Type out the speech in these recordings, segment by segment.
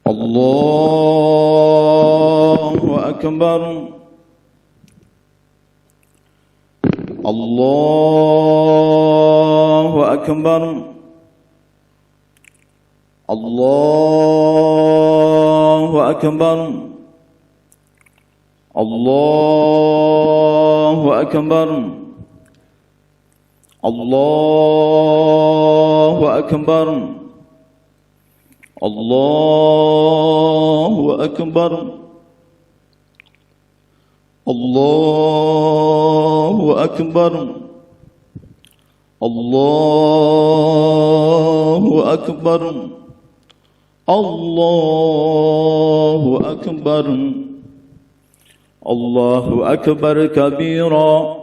الله أكبر الله أكبر الله أكبر الله أكبر الله أكبر الله أكبر الله أكبر الله أكبر الله أكبر الله أكبر كبيرا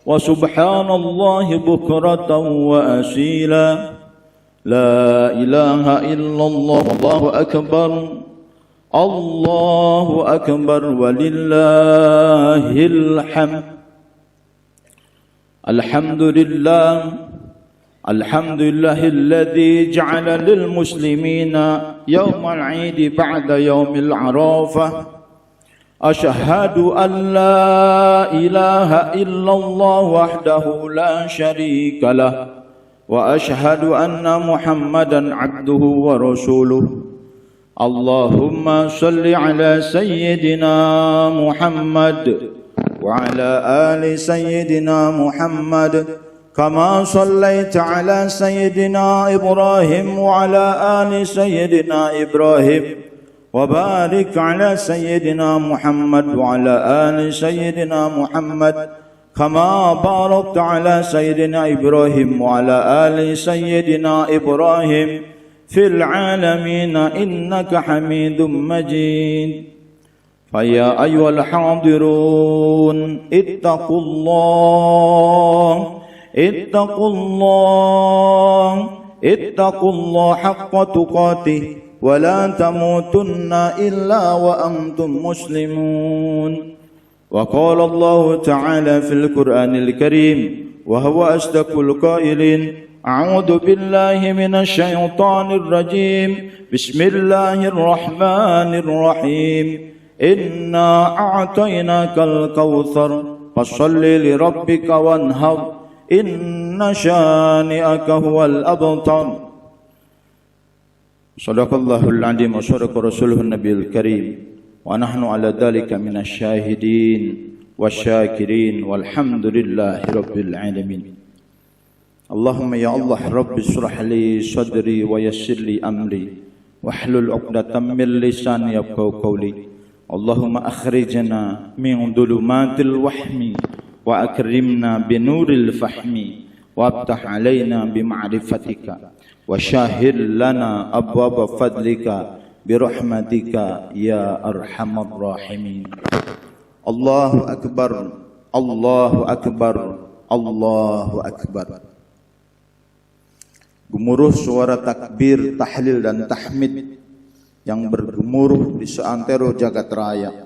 وسبحان الله بكرة وأصيلا لا إله إلا الله والله أكبر الله أكبر ولله الحمد الحمد لله الحمد لله الذي جعل للمسلمين يوم العيد بعد يوم العرفة أشهد أن لا إله إلا الله وحده لا شريك له وأشهد أن محمدا عبده ورسوله اللهم صل على سيدنا محمد وعلى آل سيدنا محمد كما صليت على سيدنا إبراهيم وعلى آل سيدنا إبراهيم وبارك على سيدنا محمد وعلى آل سيدنا محمد كما باركت على سيدنا إبراهيم وعلى آل سيدنا إبراهيم في العالمين إنك حميد مجيد فيا أيها الحاضرون اتقوا الله اتقوا الله اتقوا الله حق تقاته ولا تموتن إلا وأنتم مسلمون وقال الله تعالى في القرآن الكريم وهو أصدق القائلين أعوذ بالله من الشيطان الرجيم بسم الله الرحمن الرحيم إنا أعطيناك الكوثر فصل لربك وانهر إن شانئك هو الأبتر صدق الله العظيم وصدق رسوله النبي الكريم ونحن على ذلك من الشاهدين والشاكرين والحمد لله رب العالمين اللهم يا الله رب اشرح لي صدري ويسر لي أمري واحلل عقدة من لساني يفقهوا قولي اللهم أخرجنا من ظلمات الوهم وأكرمنا بنور الفهم وافتح علينا بمعرفتك وشاهد لنا أبواب فضلك برحمتك يا أرحم الراحمين الله أكبر الله أكبر الله أكبر. Gemuruh suara takbir, tahlil dan tahmid yang bergemuruh di seantero jagat raya,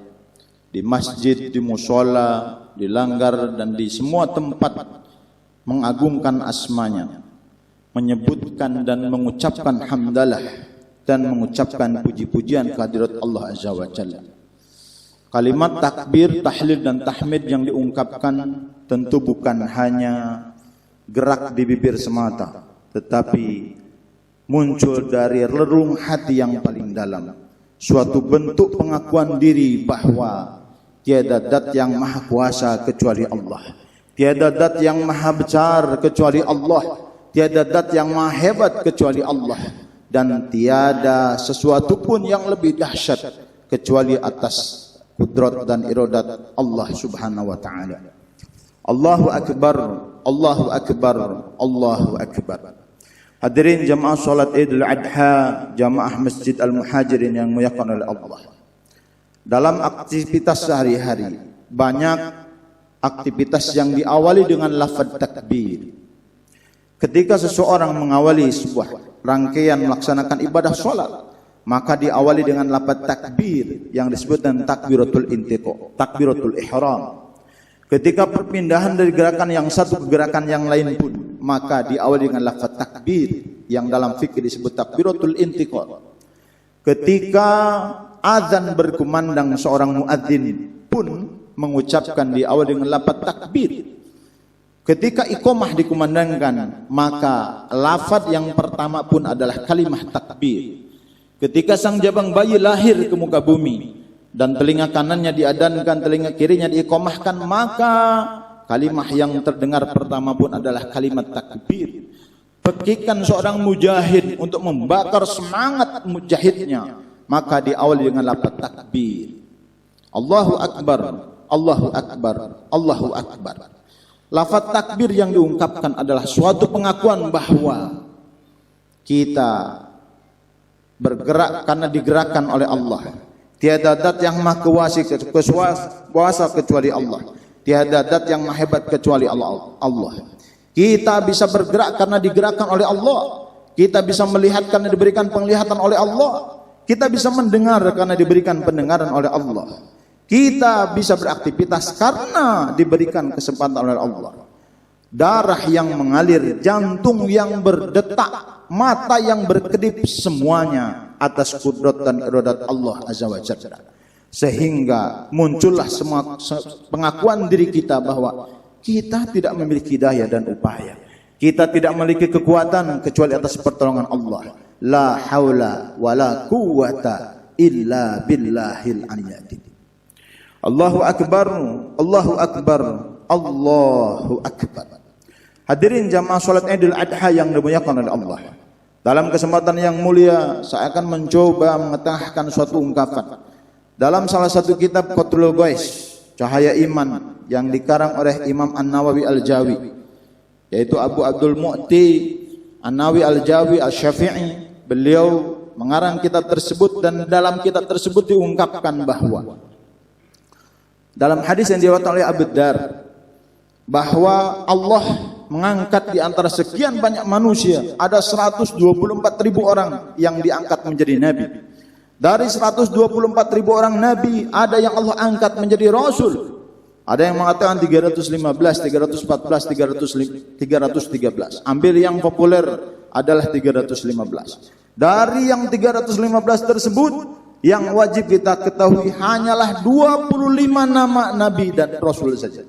di masjid, di musola, di langgar dan di semua tempat mengagungkan asmanya, menyebutkan dan mengucapkan hamdalah dan mengucapkan puji-pujian kehadirat Allah Azza wa Jalla. Kalimat takbir, tahlil dan tahmid yang diungkapkan tentu bukan hanya gerak di bibir semata, tetapi muncul dari relung hati yang paling dalam, suatu bentuk pengakuan diri bahwa tiada zat yang maha kuasa kecuali Allah, tiada zat yang maha besar kecuali Allah, tiada zat yang maha hebat kecuali Allah, dan tiada sesuatu pun yang lebih dahsyat kecuali atas kudrat dan iradat Allah Subhanahu wa taala. Allahu akbar, Allahu akbar, Allahu akbar. Hadirin jamaah salat Idul Adha, jamaah Masjid Al-Muhajirin yang dimuliakan oleh Allah. Dalam aktivitas sehari-hari, banyak aktivitas yang diawali dengan lafaz takbir. Ketika seseorang mengawali sebuah rangkaian melaksanakan ibadah salat, maka diawali dengan lafaz takbir yang disebut dengan takbiratul intiqa, takbiratul ihram. Ketika perpindahan dari gerakan yang satu ke gerakan yang lain pun, maka diawali dengan lafaz takbir yang dalam fikih disebut takbiratul intiqa. Ketika azan berkumandang, seorang muadzin pun mengucapkan di awal dengan lafaz takbir. Ketika iqamah dikumandangkan, maka lafaz yang pertama pun adalah kalimah takbir. Ketika sang jabang bayi lahir ke muka bumi dan telinga kanannya diadankan, telinga kirinya diiqamahkan, maka kalimah yang terdengar pertama pun adalah kalimat takbir. Pekikan seorang mujahid untuk membakar semangat mujahidnya, maka diawali dengan lafaz takbir. Allahu akbar, Allahu akbar, Allahu akbar. Lafaz takbir yang diungkapkan adalah suatu pengakuan bahwa kita bergerak karena digerakkan oleh Allah. Tiada zat yang maha kuasa kecuali Allah. Tiada zat yang maha hebat kecuali Allah. Kita bisa bergerak karena digerakkan oleh Allah. Kita bisa melihat karena diberikan penglihatan oleh Allah. Kita bisa mendengar karena diberikan pendengaran oleh Allah. Kita bisa beraktivitas karena diberikan kesempatan oleh Allah. Darah yang mengalir, jantung yang berdetak, mata yang berkedip, semuanya atas kudrat dan iradat Allah Azza wa Jalla. Sehingga muncullah semua pengakuan diri kita bahwa kita tidak memiliki daya dan upaya. Kita tidak memiliki kekuatan kecuali atas pertolongan Allah. La haula wa la quwwata illa billahil aliyyil. Allahu akbar, Allahu akbar, Allahu akbar. Hadirin jamaah salat Idul Adha yang dimuliakan oleh Allah. Dalam kesempatan yang mulia, saya akan mencoba mengetahkan suatu ungkapan dalam salah satu kitab Qatlul Ghais, Cahaya Iman, yang dikarang oleh Imam An-Nawawi Al-Jawi, yaitu Abu Abdul Mu'ti An-Nawawi Al-Jawi Al-Syafi'i. Beliau mengarang kitab tersebut, dan dalam kitab tersebut diungkapkan bahwa dalam hadis yang diriwayatkan oleh Abu Dar, bahwa Allah mengangkat di antara sekian banyak manusia ada 124.000 orang yang diangkat menjadi nabi. Dari 124.000 orang nabi, ada yang Allah angkat menjadi rasul. Ada yang mengatakan 315, 314, 313. Ambil yang populer adalah 315. Dari yang 315 tersebut, yang wajib kita ketahui hanyalah 25 nama nabi dan rasul saja.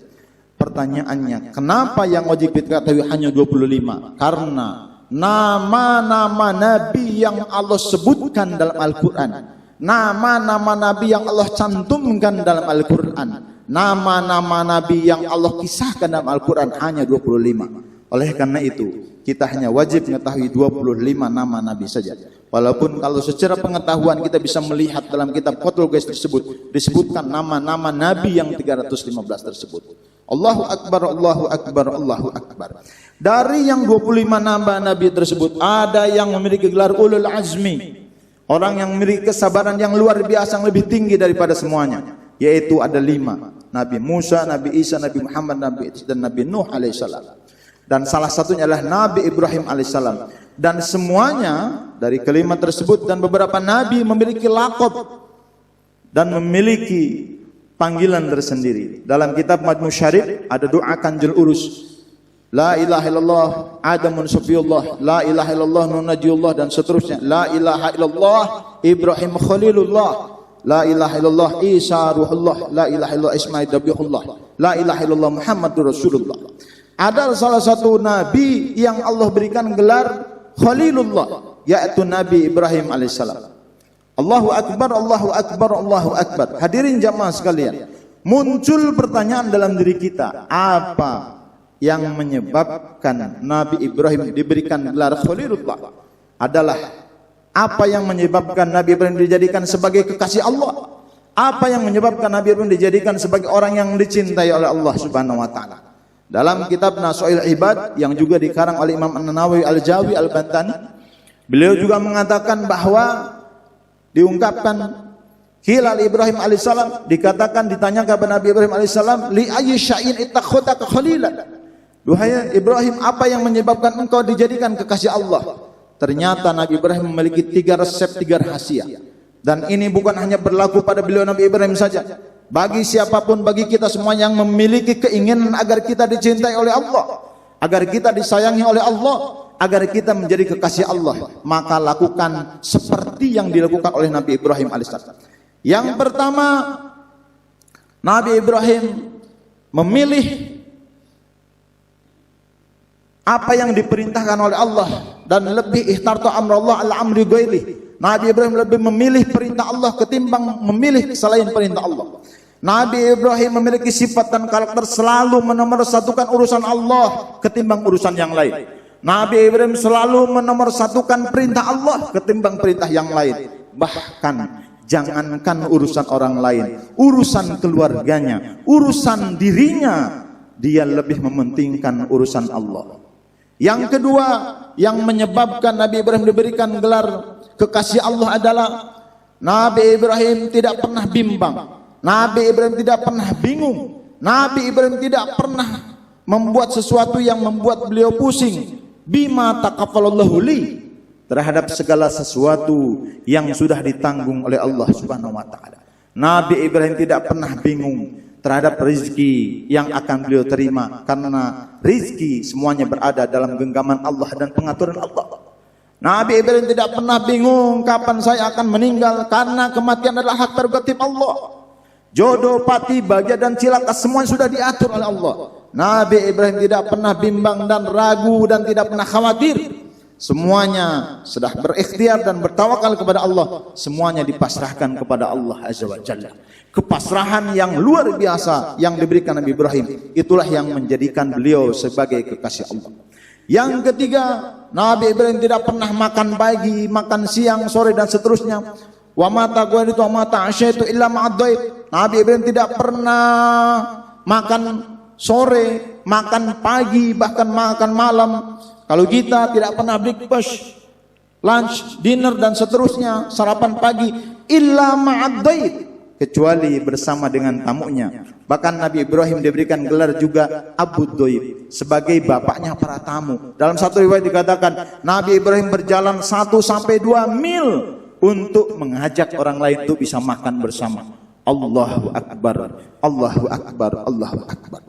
Pertanyaannya, kenapa yang wajib kita ketahui hanya 25? Karena nama-nama nabi yang Allah sebutkan dalam Al-Quran, nama-nama nabi yang Allah cantumkan dalam Al-Quran, nama-nama nabi yang Allah kisahkan dalam Al-Quran hanya 25. Oleh karena itu, kita hanya wajib mengetahui 25 nama nabi saja. Walaupun kalau secara pengetahuan kita bisa melihat dalam kitab Qatlul Ghais tersebut disebutkan nama-nama nabi yang 315 tersebut. Allahu akbar, Allahu akbar, Allahu akbar. Dari yang 25 nama nabi tersebut, ada yang memiliki gelar ulul azmi, orang yang memiliki kesabaran yang luar biasa, yang lebih tinggi daripada semuanya, yaitu ada 5: Nabi Musa, Nabi Isa, Nabi Muhammad, Nabi dan Nabi Nuh alaihissalam. Dan salah satunya adalah Nabi Ibrahim alaihissalam. Dan semuanya dari kelima tersebut dan beberapa nabi memiliki laqab dan memiliki panggilan tersendiri. Dalam kitab Majmu' Syarif ada doa Kanjil Urus, la ilaha illallah Adamun Safiyullah, la ilaha illallah Nuh Najiyullah, dan seterusnya. La ilaha illallah Ibrahim Khalilullah, la ilaha illallah Isa Ruhullah, la ilaha illallah Ismail Dabihullah, la ilaha illallah Muhammadur Rasulullah. Ada salah satu nabi yang Allah berikan gelar Khalilullah, yaitu Nabi Ibrahim alaihissalam. Allahu akbar, Allahu akbar, Allahu akbar. Hadirin jamaah sekalian, muncul pertanyaan dalam diri kita, apa yang menyebabkan Nabi Ibrahim diberikan gelar Khalilullah? Adalah apa yang menyebabkan Nabi Ibrahim dijadikan sebagai kekasih Allah? Apa yang menyebabkan Nabi Ibrahim dijadikan sebagai orang yang dicintai oleh Allah Subhanahu wa taala? Dalam kitab Nasu'il Ibad yang juga dikarang oleh Imam An-Nawawi Al-Jawi Al-Bantani, beliau juga mengatakan bahwa diungkapkan hilal Ibrahim alaihissalam, dikatakan ditanyakan kepada Nabi Ibrahim alaihissalam, li ayyi syai'in ittakhadaka khalilan, duhai Ibrahim, apa yang menyebabkan engkau dijadikan kekasih Allah? Ternyata Nabi Ibrahim memiliki 3 resep, 3 rahasia. Dan ini bukan hanya berlaku pada beliau Nabi Ibrahim saja, bagi siapapun, bagi kita semua yang memiliki keinginan agar kita dicintai oleh Allah, agar kita disayangi oleh Allah, agar kita menjadi kekasih Allah, maka lakukan seperti yang dilakukan oleh Nabi Ibrahim alaihissalam. Yang pertama, Nabi Ibrahim memilih apa yang diperintahkan oleh Allah dan lebih ikhtartu amrallah ala amri ghairi. Nabi Ibrahim lebih memilih perintah Allah ketimbang memilih selain perintah Allah. Nabi Ibrahim memiliki sifat dan karakter selalu menomorsatukan urusan Allah ketimbang urusan yang lain. Nabi Ibrahim selalu menomorsatukan perintah Allah ketimbang perintah yang lain. Bahkan jangankan urusan orang lain, urusan keluarganya, urusan dirinya, dia lebih mementingkan urusan Allah. Yang kedua, yang menyebabkan Nabi Ibrahim diberikan gelar kekasih Allah adalah Nabi Ibrahim tidak pernah bimbang. Nabi Ibrahim tidak pernah bingung. Nabi Ibrahim tidak pernah membuat sesuatu yang membuat beliau pusing. Bima taqaffalallahu li, terhadap segala sesuatu yang sudah ditanggung oleh Allah Subhanahu wa taala. Nabi Ibrahim tidak pernah bingung terhadap rezeki yang akan beliau terima, karena rezeki semuanya berada dalam genggaman Allah dan pengaturan Allah. Nabi Ibrahim tidak pernah bingung kapan saya akan meninggal, karena kematian adalah hak prerogatif Allah. Jodoh, pati, bahagia dan cilaka semuanya sudah diatur oleh Allah. Nabi Ibrahim tidak pernah bimbang dan ragu dan tidak pernah khawatir. Semuanya sudah berikhtiar dan bertawakal kepada Allah. Semuanya dipasrahkan kepada Allah Azza wa Jalla. Kepasrahan yang luar biasa yang diberikan Nabi Ibrahim, itulah yang menjadikan beliau sebagai kekasih Allah. Yang ketiga, Nabi Ibrahim tidak pernah makan pagi, makan siang, sore dan seterusnya. Wa mata ghaitu wa mata asyaitu illa ma'ad-dhaib. Nabi Ibrahim tidak pernah makan sore, makan pagi, bahkan makan malam. Kalau kita tidak pernah breakfast, lunch, dinner dan seterusnya, sarapan pagi, illa ma'ad-dhaib, kecuali bersama dengan tamunya. Bahkan Nabi Ibrahim diberikan gelar juga Abu Dhaib, sebagai bapaknya para tamu. Dalam satu riwayat dikatakan Nabi Ibrahim berjalan 1-2 mil untuk mengajak orang lain untuk bisa makan bersama. Allahu Akbar, Allahu Akbar, Allahu Akbar.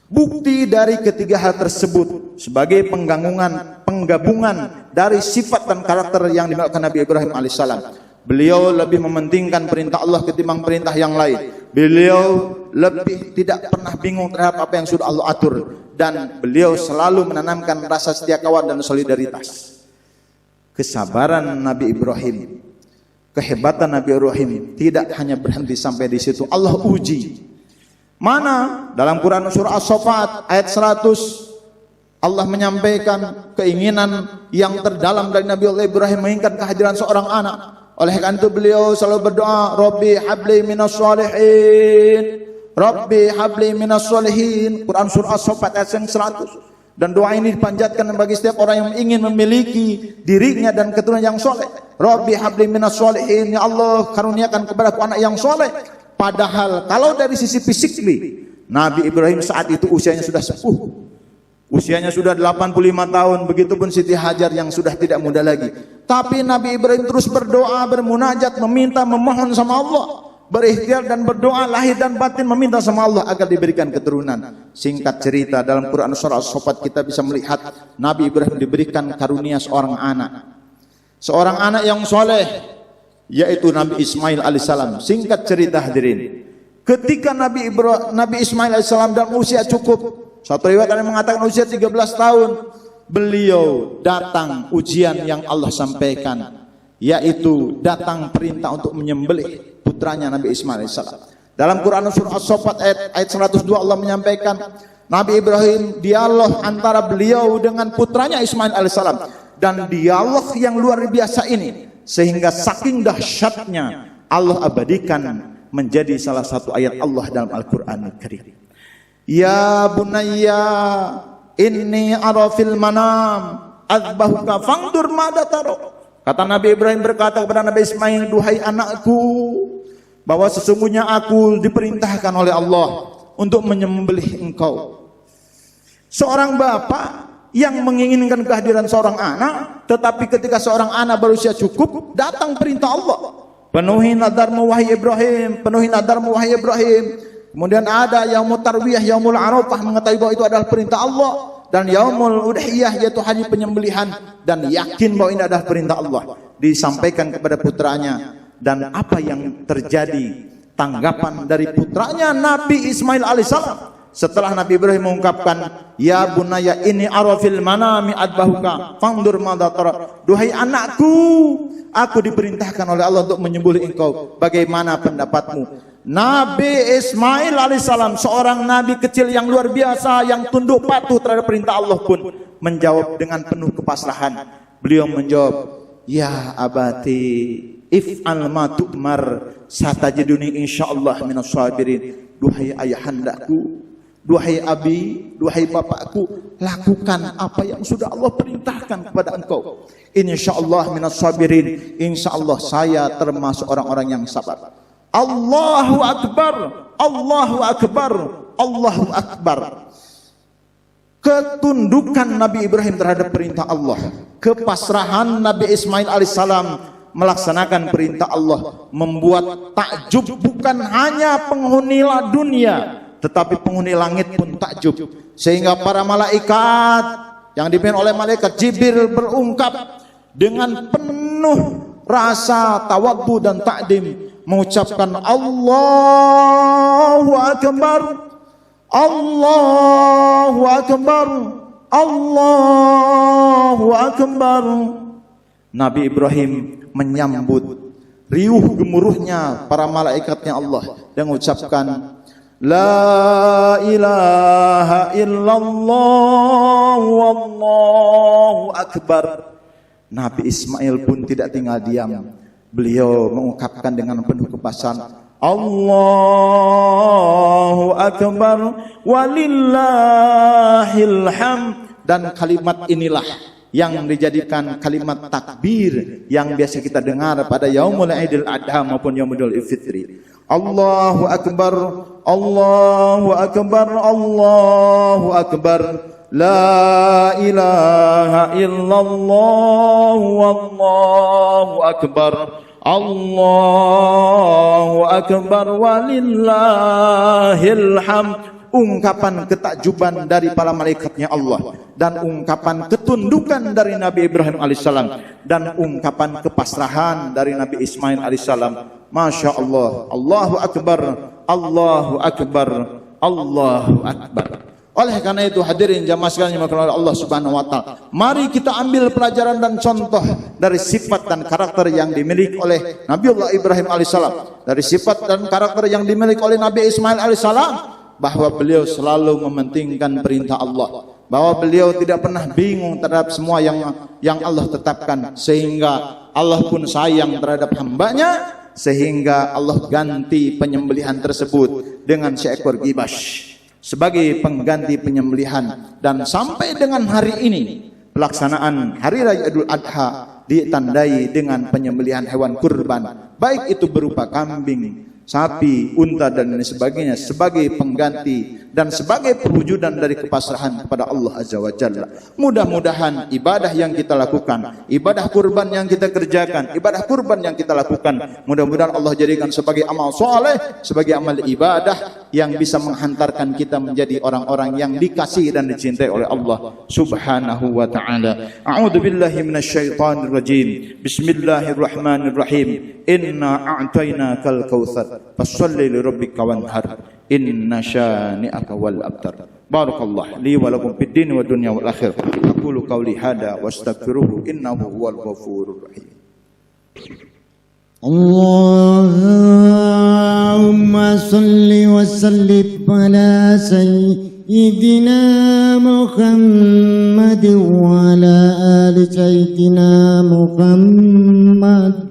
Bukti dari ketiga hal tersebut sebagai penggabungan dari sifat dan karakter yang dimiliki Nabi Ibrahim alaihissalam. Beliau lebih mementingkan perintah Allah ketimbang perintah yang lain. Beliau lebih tidak pernah bingung terhadap apa yang sudah Allah atur, dan beliau selalu menanamkan rasa setia kawan dan solidaritas. Kesabaran Nabi Ibrahim, kehebatan Nabi Ibrahim tidak hanya berhenti sampai di situ. Allah uji. Mana dalam Quran surah As-Saffat ayat 100, Allah menyampaikan keinginan yang terdalam dari Nabi Allah Ibrahim menginginkan kehadiran seorang anak. Oleh karena itu beliau selalu berdoa, Rabbi habli minas sholihin, Rabbi habli minas sholihin. Quran surah As-Saffat ayat 100. Dan doa ini dipanjatkan bagi setiap orang yang ingin memiliki dirinya dan keturunan yang soleh. Rabbi habli minas sholihin, ya Allah karuniakan kepadaku anak yang soleh. Padahal kalau dari sisi fisik, Nabi Ibrahim saat itu usianya sudah sepuh. Usianya sudah 85 tahun, begitupun Siti Hajar yang sudah tidak muda lagi. Tapi Nabi Ibrahim terus berdoa, bermunajat, meminta, memohon sama Allah. Berikhtiar dan berdoa lahir dan batin meminta sama Allah agar diberikan keturunan. Singkat cerita, dalam Quran surah As-Saffat kita bisa melihat Nabi Ibrahim diberikan karunia seorang anak. Seorang anak yang soleh, yaitu Nabi Ismail alaihissalam. Singkat cerita hadirin, ketika Nabi Ismail alaihissalam dalam usia cukup, satu riwayat yang mengatakan usia 13 tahun, beliau datang ujian yang Allah sampaikan, yaitu datang perintah untuk menyembelih putranya Nabi Ismail alaihissalam. Dalam Quran surah As-Saffat ayat 102 Allah menyampaikan Nabi Ibrahim dialog antara beliau dengan putranya Ismail alaihissalam, dan dialog yang luar biasa ini sehingga saking dahsyatnya Allah abadikan menjadi salah satu ayat Allah dalam Al-Qur'an Al-Karim. Ya bunayya inni ara fil manam azbahuka fangdur mada taro. Kata Nabi Ibrahim berkata kepada Nabi Ismail, duhai anakku, bahwa sesungguhnya aku diperintahkan oleh Allah untuk menyembelih engkau. Seorang bapak yang menginginkan kehadiran seorang anak, tetapi ketika seorang anak berusia cukup, datang perintah Allah, penuhi nadarmu wahai Ibrahim, penuhi nadarmu wahai Ibrahim. Kemudian ada yaumul tarwiyah, yaumul arafah, mengetahui bahwa itu adalah perintah Allah. dan yaumul udhiyah yaitu hari penyembelihan, dan yakin bahwa ini adalah perintah Allah, disampaikan kepada putranya. Dan apa yang terjadi? Tanggapan dari putranya Nabi Ismail alaihissalam setelah Nabi Ibrahim mengungkapkan, ya bunaya ini arafil manami adbahuka fandur madza tara, duhai anakku, aku diperintahkan oleh Allah untuk menyembelih engkau, bagaimana pendapatmu? Nabi Ismail alaihissalam, seorang nabi kecil yang luar biasa, yang tunduk patuh terhadap perintah Allah pun menjawab dengan penuh kepasrahan. Beliau menjawab, ya abati if'al ma tu'mar satajiduni insyaallah minas sabirin. Duhai ayahandaku, duhai abi, duhai bapakku, lakukan apa yang sudah Allah perintahkan kepada engkau. Insyaallah minas sabirin, insyaallah saya termasuk orang-orang yang sabar. Allahu akbar, Allahu akbar, Allahu akbar. Ketundukan Nabi Ibrahim terhadap perintah Allah, kepasrahan Nabi Ismail alaihissalam melaksanakan perintah Allah, membuat takjub bukan hanya penghuni dunia, tetapi penghuni langit pun takjub. Sehingga para malaikat yang dipimpin oleh malaikat Jibril berungkap dengan penuh rasa tawadhu dan takdim, mengucapkan Allahu akbar, Allahu akbar, Allahu akbar. Nabi Ibrahim menyambut riuh gemuruhnya para malaikatnya Allah dan mengucapkan la ilaha illallah wallahu akbar. Nabi Ismail pun tidak tinggal diam. Beliau mengungkapkan dengan penuh kepasan, Allahu akbar walillahil hamd. Dan kalimat inilah yang dijadikan kalimat takbir yang biasa kita dengar pada yaumul Idul Adha maupun yaumul Fitri. Allahu akbar, Allahu akbar, Allahu akbar. La ilaha illallah wallahu akbar, Allahu akbar walillahil hamd. Ungkapan ketakjuban dari para malaikatnya Allah, dan ungkapan ketundukan dari Nabi Ibrahim alaihissalam, dan ungkapan kepasrahan dari Nabi Ismail alaihissalam. Masya Allah, Allahu akbar, Allahu akbar, Allahu akbar. Oleh karena itu hadirin jamaah sekalian yang dimuliakan oleh Allah Subhanahu wa taala, mari kita ambil pelajaran dan contoh dari sifat dan karakter yang dimiliki oleh Nabiullah Ibrahim alaihissalam, dari sifat dan karakter yang dimiliki oleh Nabi Ismail alaihissalam, bahwa beliau selalu mementingkan perintah Allah, bahwa beliau tidak pernah bingung terhadap semua yang Allah tetapkan, sehingga Allah pun sayang terhadap hambanya, sehingga Allah ganti penyembelihan tersebut dengan seekor gibas sebagai pengganti penyembelihan. Dan sampai dengan hari ini pelaksanaan Hari Raya Idul Adha ditandai dengan penyembelihan hewan kurban, baik itu berupa kambing, sapi, unta dan lain sebagainya, sebagai pengganti dan sebagai perwujudan dari kepasrahan kepada Allah Azza wa Jalla. Mudah-mudahan ibadah yang kita lakukan, ibadah kurban yang kita kerjakan, ibadah kurban yang kita lakukan, mudah-mudahan Allah jadikan sebagai amal soleh, sebagai amal ibadah yang bisa menghantarkan kita menjadi orang-orang yang dikasihi dan dicintai oleh Allah Subhanahu wa ta'ala. A'udzu billahi minasyaitonir rajim. Bismillahirrahmanirrahim. Inna a'tainakal kautsar fasholli lirabbika wanhar inna syani'aka wal abtar. Barakallahu li wa lakum fid din wa dunya wal akhir. Aqulu qawli hada wastaghfiruhu innahu huwal ghafurur rahim. Allahumma salli wa sallim ala sayyidina Muhammad wa ala ali sayyidina Muhammad.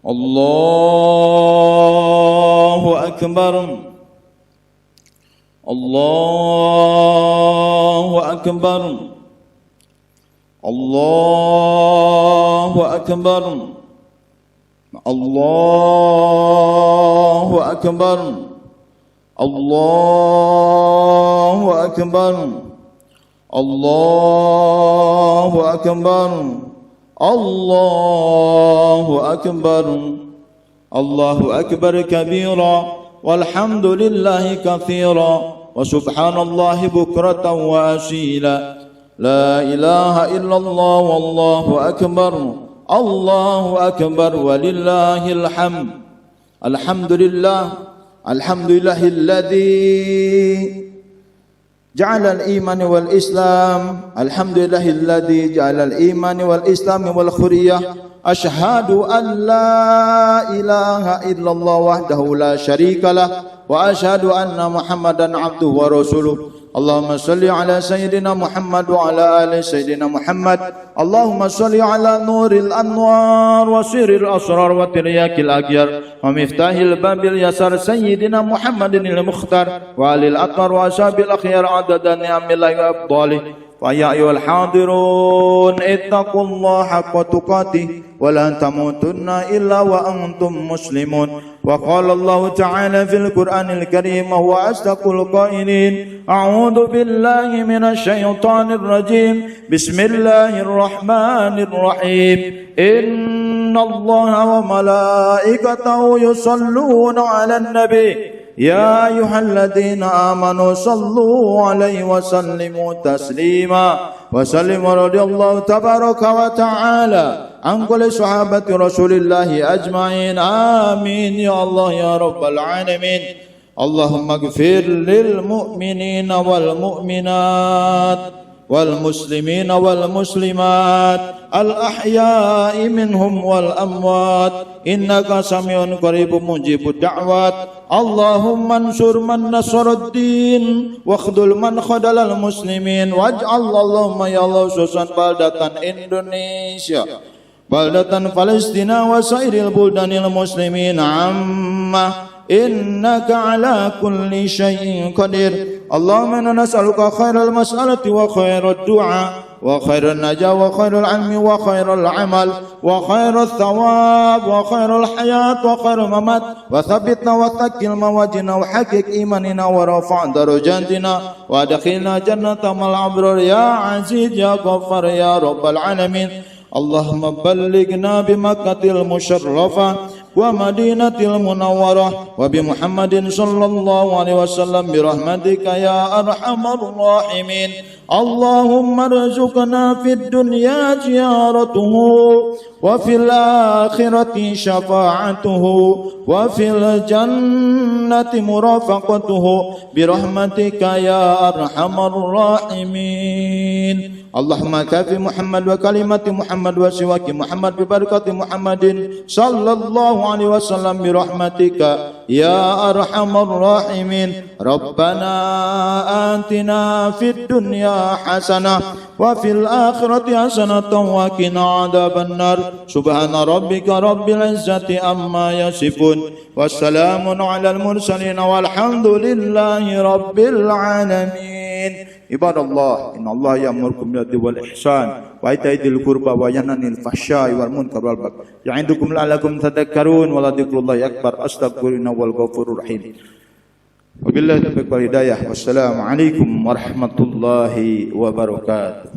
Allahu akbar, Allahu akbar, Allahu akbar, Allahu akbar, Allahu akbar, Allahu akbar, الله أكبر الله أكبر كبيرا والحمد لله كثيرا وسبحان الله بكرة وأصيلا لا إله إلا الله والله أكبر الله أكبر ولله الحمد الحمد لله الذي جعل الإيمان والإسلام الحمد لله الذي جعل الإيمان والإسلام والخرية أشهد أن لا إله إلا الله وحده لا شريك له وأشهد أن محمدا عبده ورسوله اللهم صل على سيدنا محمد وعلى آل سيدنا محمد اللهم صل على نور الأنوار وسر الأسرار وترياك الأغيار ومفتاح الباب اليسار سيدنا محمد المختار وعلى الأطهار وأصحاب الأخيار عدد نعم الله وأفضاله فيا أيها الحاضرون اتقوا الله حق تقاته ولا تموتن إلا وأنتم مسلمون وقال الله تعالى في القرآن الكريم وهو أصدق القائلين أعوذ بالله من الشيطان الرجيم بسم الله الرحمن الرحيم إن الله وملائكته يصلون على النبي يا أيها الذين آمنوا صلوا عليه وسلموا تسليما وسلم رضي الله تبارك وتعالى عن كل صحابة رسول الله أجمعين آمين يا الله يا رب العالمين اللهم اغفر للمؤمنين والمؤمنات والمسلمين والمسلمات الأحياء منهم والأموات إنك سميع قريب مجيب الدعوات اللهم انصر من نصر الدين واخذل من خذل المسلمين واجعل اللهم يا الله خصوصا بلدة إندونيسيا بلدة فلسطين وسائر البلدان المسلمين عامة إنك على كل شيء قدير اللهم إنا نسألك خير المسألة وخير الدعاء وخير النجاة وخير العلم وخير العمل وخير الثواب وخير الحياة وخير الممات وثبتنا وثقل مواجنا وحقق إيماننا ورفع درجاتنا وادخلنا جنة مع الأبرار يا عزيز يا غفار يا رب العالمين اللهم بلغنا بمكة المشرفة ومدينة المنورة وبمحمد صلى الله عليه وسلم برحمتك يا أرحم الراحمين اللهم ارزقنا في الدنيا زيارته وفي الآخرة شفاعته وفي الجنة مرافقته برحمتك يا أرحم الراحمين اللهم كافي محمد وكلمة محمد وسواك محمد ببركة محمد صلى الله عليه وسلم برحمتك يا أرحم الراحمين ربنا آتنا في الدنيا حسنة وفي الآخرة حسنة وقنا عذاب النار سبحان ربك رب العزة عما يصفون والسلام على المرسلين والحمد لله رب العالمين عباد الله إن الله يأمركم بالعدل والإحسان وإيتاء ذي القربى وينهى عن الفحشاء والمنكر والبغي يعظكم لعلكم تذكرون ولذكر الله أكبر أستغفر إنه هو الغفور الرحيم وبالله التوفيق والهداية والسلام عليكم ورحمة الله وبركاته.